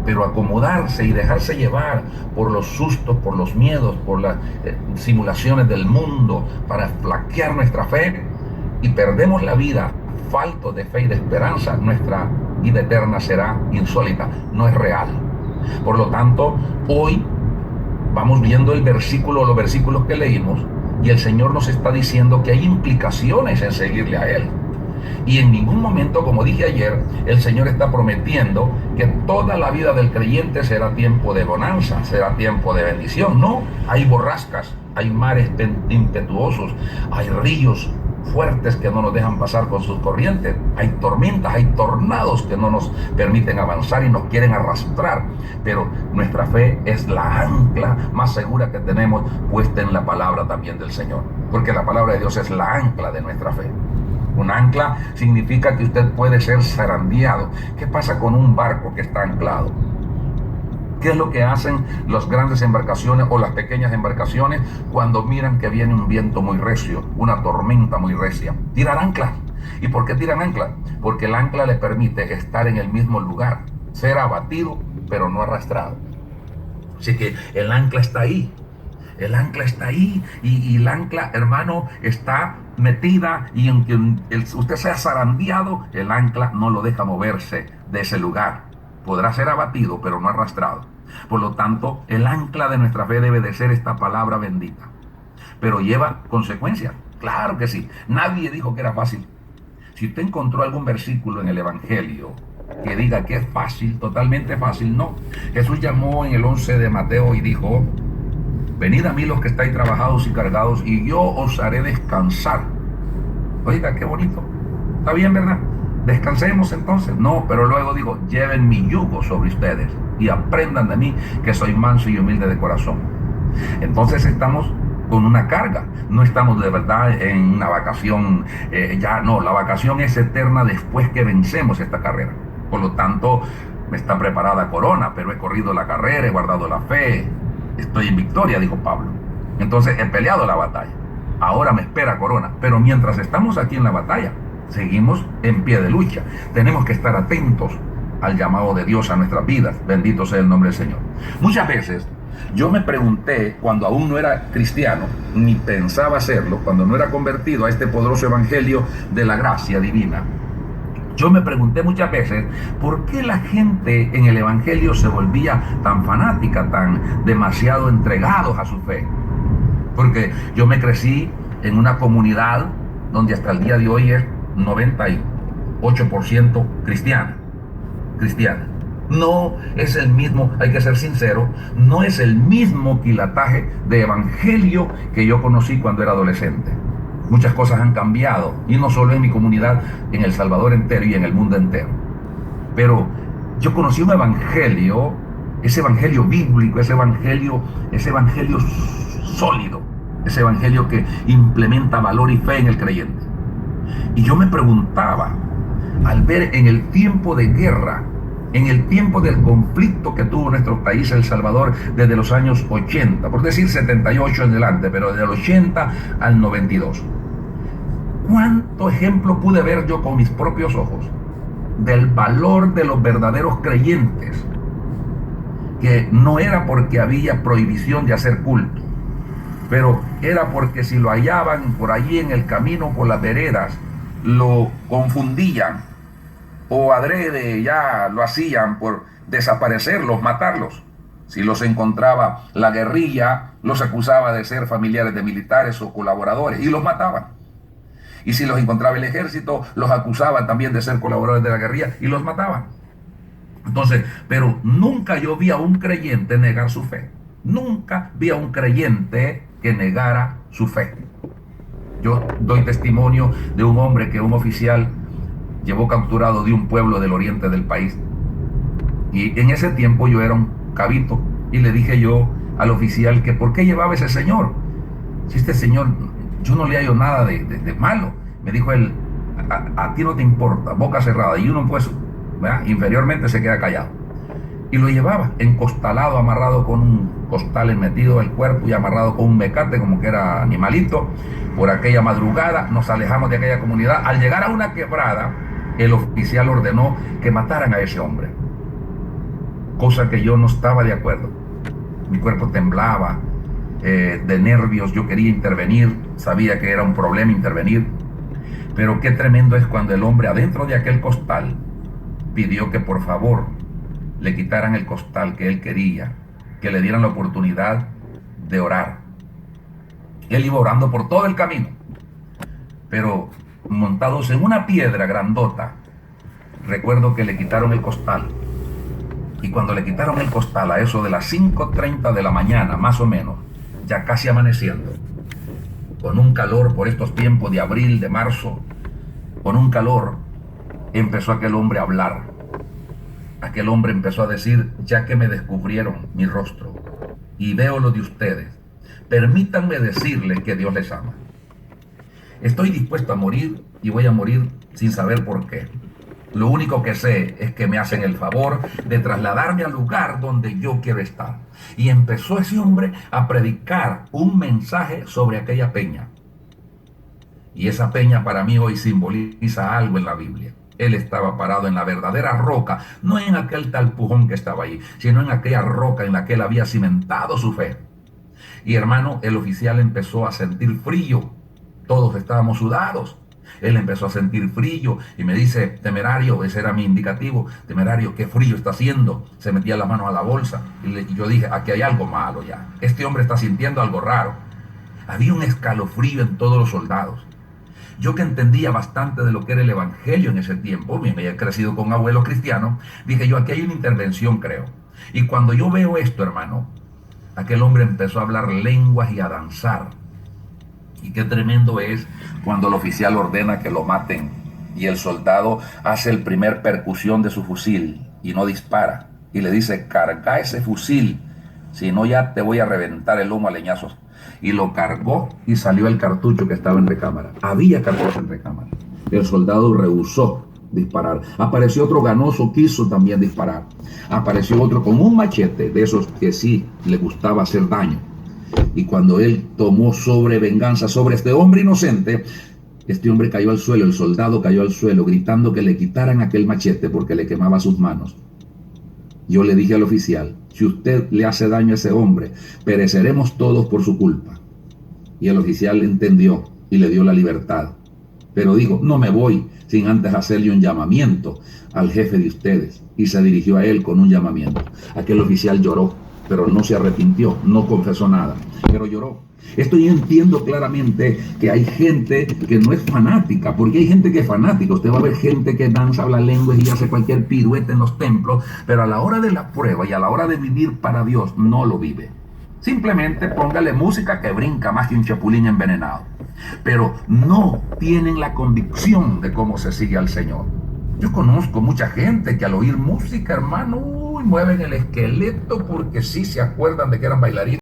Pero acomodarse y dejarse llevar por los sustos, por los miedos, por las simulaciones del mundo para flaquear nuestra fe y perdemos la vida faltos de fe y de esperanza, nuestra vida eterna será insólita, no es real. Por lo tanto, hoy vamos viendo el versículo, los versículos que leímos, y el Señor nos está diciendo que hay implicaciones en seguirle a Él. Y en ningún momento, como dije ayer, el Señor está prometiendo que toda la vida del creyente será tiempo de bonanza, será tiempo de bendición. No, hay borrascas, hay mares impetuosos, hay ríos fuertes que no nos dejan pasar con sus corrientes, hay tormentas, hay tornados que no nos permiten avanzar y nos quieren arrastrar, pero nuestra fe es la ancla más segura que tenemos puesta en la palabra también del Señor, porque la palabra de Dios es la ancla de nuestra fe. Un ancla significa que usted puede ser zarandeado. ¿Qué pasa con un barco que está anclado? ¿Qué es lo que hacen las grandes embarcaciones o las pequeñas embarcaciones cuando miran que viene un viento muy recio, una tormenta muy recia? Tiran ancla. ¿Y por qué tiran ancla? Porque el ancla le permite estar en el mismo lugar, ser abatido, pero no arrastrado. Así que el ancla está ahí. El ancla está ahí y el ancla, hermano, está metida, y aunque usted sea zarandeado, el ancla no lo deja moverse de ese lugar. Podrá ser abatido, pero no arrastrado. Por lo tanto, el ancla de nuestra fe debe de ser esta palabra bendita. Pero lleva consecuencias. Claro que sí. Nadie dijo que era fácil. Si usted encontró algún versículo en el Evangelio que diga que es fácil, totalmente fácil, no. Jesús llamó en el 11 de Mateo y dijo: venid a mí los que estáis trabajados y cargados, y yo os haré descansar. Oiga, qué bonito. Está bien, ¿verdad? Descansemos entonces. No, pero luego digo: lleven mi yugo sobre ustedes y aprendan de mí, que soy manso y humilde de corazón. Entonces estamos con una carga. No estamos de verdad en una vacación. Ya no, la vacación es eterna después que vencemos esta carrera. Por lo tanto, me está preparada corona, pero he corrido la carrera, he guardado la fe. Estoy en victoria, dijo Pablo. Entonces he peleado la batalla. Ahora me espera corona. Pero mientras estamos aquí en la batalla, seguimos en pie de lucha. Tenemos que estar atentos al llamado de Dios a nuestras vidas. Bendito sea el nombre del Señor. Muchas veces yo me pregunté, cuando aún no era cristiano, ni pensaba hacerlo, cuando no era convertido a este poderoso evangelio de la gracia divina, yo me pregunté muchas veces por qué la gente en el evangelio se volvía tan fanática, tan demasiado entregados a su fe. Porque yo me crecí en una comunidad donde hasta el día de hoy es 98% cristiana. No es el mismo, hay que ser sincero, no es el mismo quilataje de evangelio que yo conocí cuando era adolescente. Muchas cosas han cambiado, y no solo en mi comunidad, en El Salvador entero y en el mundo entero. Pero yo conocí un evangelio, ese evangelio bíblico, ese evangelio sólido, ese evangelio que implementa valor y fe en el creyente. Y yo me preguntaba, al ver en el tiempo de guerra, en el tiempo del conflicto que tuvo nuestro país, El Salvador, desde los años 80, por decir 78 en adelante, pero desde el 80 al 92, ¿cuánto ejemplo pude ver yo con mis propios ojos del valor de los verdaderos creyentes? Que no era porque había prohibición de hacer culto, pero era porque si lo hallaban por allí en el camino, por las veredas, lo confundían, o adrede ya lo hacían por desaparecerlos, matarlos. Si los encontraba la guerrilla, los acusaba de ser familiares de militares o colaboradores, y los mataban. Y si los encontraba el ejército, los acusaba también de ser colaboradores de la guerrilla, y los mataban. Entonces, pero nunca yo vi a un creyente negar su fe. Nunca vi a un creyente que negara su fe. Yo doy testimonio de un hombre que un oficial llevó capturado de un pueblo del oriente del país. Y en ese tiempo yo era un cabito, y le dije yo al oficial que por qué llevaba ese señor. Si este señor, yo no le hallo nada de malo. Me dijo él: a ti no te importa, boca cerrada. Y uno pues, ¿verdad?, inferiormente se queda callado. Y lo llevaba encostalado, amarrado con un costal metido el cuerpo y amarrado con un mecate como que era animalito. Por aquella madrugada nos alejamos de aquella comunidad. Al llegar a una quebrada, el oficial ordenó que mataran a ese hombre. cosa que yo no estaba de acuerdo. Mi cuerpo temblaba de nervios, yo quería intervenir, sabía que era un problema intervenir, pero qué tremendo es cuando el hombre adentro de aquel costal pidió que por favor le quitaran el costal que él quería, que le dieran la oportunidad de orar. Él iba orando por todo el camino, pero montados en una piedra grandota, recuerdo que le quitaron el costal. Y cuando le quitaron el costal a eso de las 5:30 de la mañana, más o menos, ya casi amaneciendo, con un calor por estos tiempos de abril, de marzo, con un calor, empezó aquel hombre a hablar. Aquel hombre empezó a decir: ya que me descubrieron mi rostro y veo lo de ustedes, permítanme decirles que Dios les ama. Estoy dispuesto a morir y voy a morir sin saber por qué. Lo único que sé es que me hacen el favor de trasladarme al lugar donde yo quiero estar. Y empezó ese hombre a predicar un mensaje sobre aquella peña. Y esa peña para mí hoy simboliza algo en la Biblia. Él estaba parado en la verdadera roca, no en aquel talpujón que estaba ahí, sino en aquella roca en la que él había cimentado su fe. Y hermano, el oficial empezó a sentir frío. Todos estábamos sudados. Él empezó a sentir frío y me dice: temerario, ese era mi indicativo, temerario, qué frío está haciendo. Se metía la mano a la bolsa y yo dije: aquí hay algo malo ya. Este hombre está sintiendo algo raro. Había un escalofrío en todos los soldados. Yo, que entendía bastante de lo que era el evangelio en ese tiempo, me había crecido con abuelos cristianos, dije yo: aquí hay una intervención, creo. Y cuando yo veo esto, hermano, aquel hombre empezó a hablar lenguas y a danzar. Y qué tremendo es cuando el oficial ordena que lo maten y el soldado hace el primer percusión de su fusil y no dispara. Y le dice: carga ese fusil, si no ya te voy a reventar el lomo a leñazos. Y lo cargó y salió el cartucho que estaba en recámara. Había cartucho en recámara. El soldado rehusó disparar. Apareció otro ganoso, quiso también disparar. Apareció otro con un machete, de esos que sí le gustaba hacer daño. Y cuando él tomó sobre venganza sobre este hombre inocente, este hombre cayó al suelo, el soldado cayó al suelo, gritando que le quitaran aquel machete porque le quemaba sus manos. Yo le dije al oficial: si usted le hace daño a ese hombre, pereceremos todos por su culpa. Y el oficial entendió y le dio la libertad. Pero dijo: no me voy sin antes hacerle un llamamiento al jefe de ustedes. Y se dirigió a él con un llamamiento. Aquel oficial lloró, pero no se arrepintió, no confesó nada, pero lloró. Esto yo entiendo claramente que hay gente que no es fanática, porque hay gente que es fanática. Usted va a ver gente que danza, habla lenguas y hace cualquier pirueta en los templos, pero a la hora de la prueba y a la hora de vivir para Dios no lo vive. Simplemente póngale música que brinca más que un chapulín envenenado, pero no tienen la convicción de cómo se sigue al Señor. Yo conozco mucha gente que al oír música, hermano, mueven el esqueleto porque sí se acuerdan de que eran bailarines.